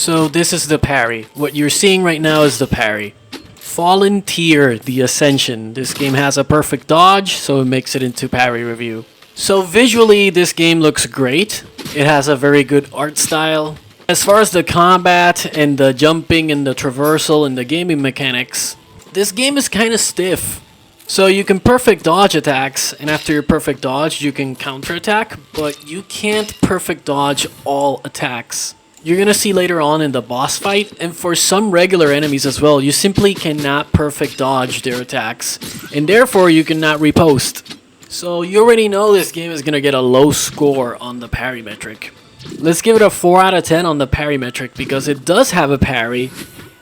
So this is the parry. What you're seeing right now is the parry. Fallen Tier, the Ascension. This game has a perfect dodge, so it makes it into parry review. So visually, this game looks great. It has a very good art style. As far as the combat and the jumping and the traversal and the gaming mechanics, this game is kind of stiff. So you can perfect dodge attacks, and after your perfect dodge, you can counterattack, but you can't perfect dodge all attacks. You're gonna see later on in the boss fight, and for some regular enemies as well, you simply cannot perfect dodge their attacks, and therefore you cannot riposte. So you already know this game is gonna get a low score on the parry metric. Let's give it a 4 out of 10 on the parry metric because it does have a parry,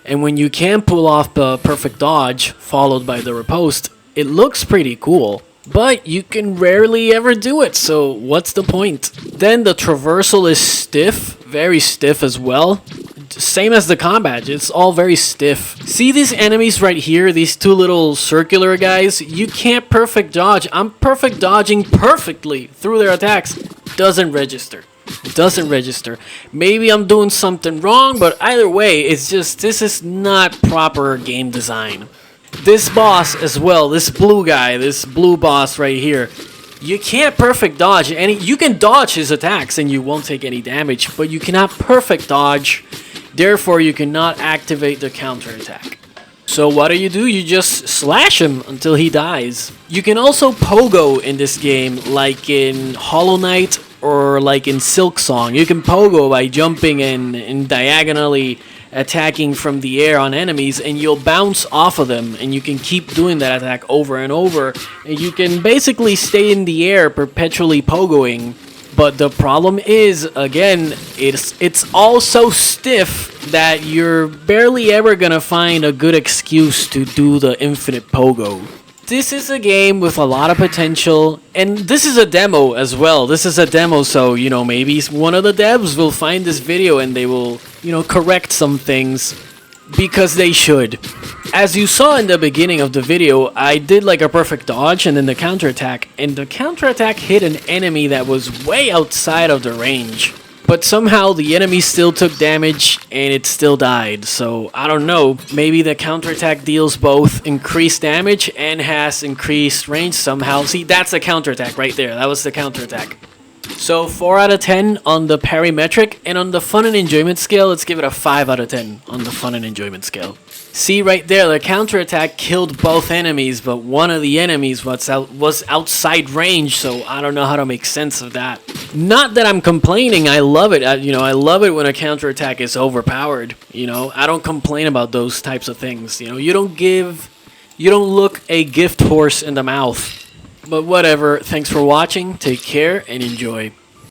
and when you can pull off the perfect dodge followed by the riposte, it looks pretty cool. But you can rarely ever do it, so what's the point? Then the traversal is stiff, very stiff as well. Same as the combat, it's all very stiff. See these enemies right here, these two little circular guys? You can't perfect dodge. I'm perfect dodging perfectly through their attacks. Doesn't register. Doesn't register. Maybe I'm doing something wrong, but either way, it's just, this is not proper game design. This boss as well, this blue guy, this blue boss right here, you can't perfect dodge any. You can dodge his attacks and you won't take any damage, but you cannot perfect dodge, therefore you cannot activate the counterattack. So what do? You just slash him until he dies. You can also pogo in this game, like in Hollow Knight or like in Silksong. You can pogo by jumping and diagonally attacking from the air on enemies, and you'll bounce off of them, and you can keep doing that attack over and over, and you can basically stay in the air perpetually pogoing. But the problem is, again, it's all so stiff that you're barely ever gonna find a good excuse to do the infinite pogo. This is a game with a lot of potential, and this is a demo as well. This is a demo, so, you know, maybe one of the devs will find this video and they will, you know, correct some things, because they should. As you saw in the beginning of the video, I did like a perfect dodge and then the counterattack, and the counterattack hit an enemy that was way outside of the range. But somehow the enemy still took damage and it still died. So I don't know, maybe the counterattack deals both increased damage and has increased range somehow. See, that's the counterattack right there. That was the counterattack. So 4 out of 10 on the parry metric, and on the fun and enjoyment scale, let's give it a 5 out of 10 on the fun and enjoyment scale. See right there, the counterattack killed both enemies, but one of the enemies was outside range, so I don't know how to make sense of that. Not that I'm complaining, I love it. I love it when a counterattack is overpowered. I don't complain about those types of things. You don't look a gift horse in the mouth. But whatever, thanks for watching, take care, and enjoy.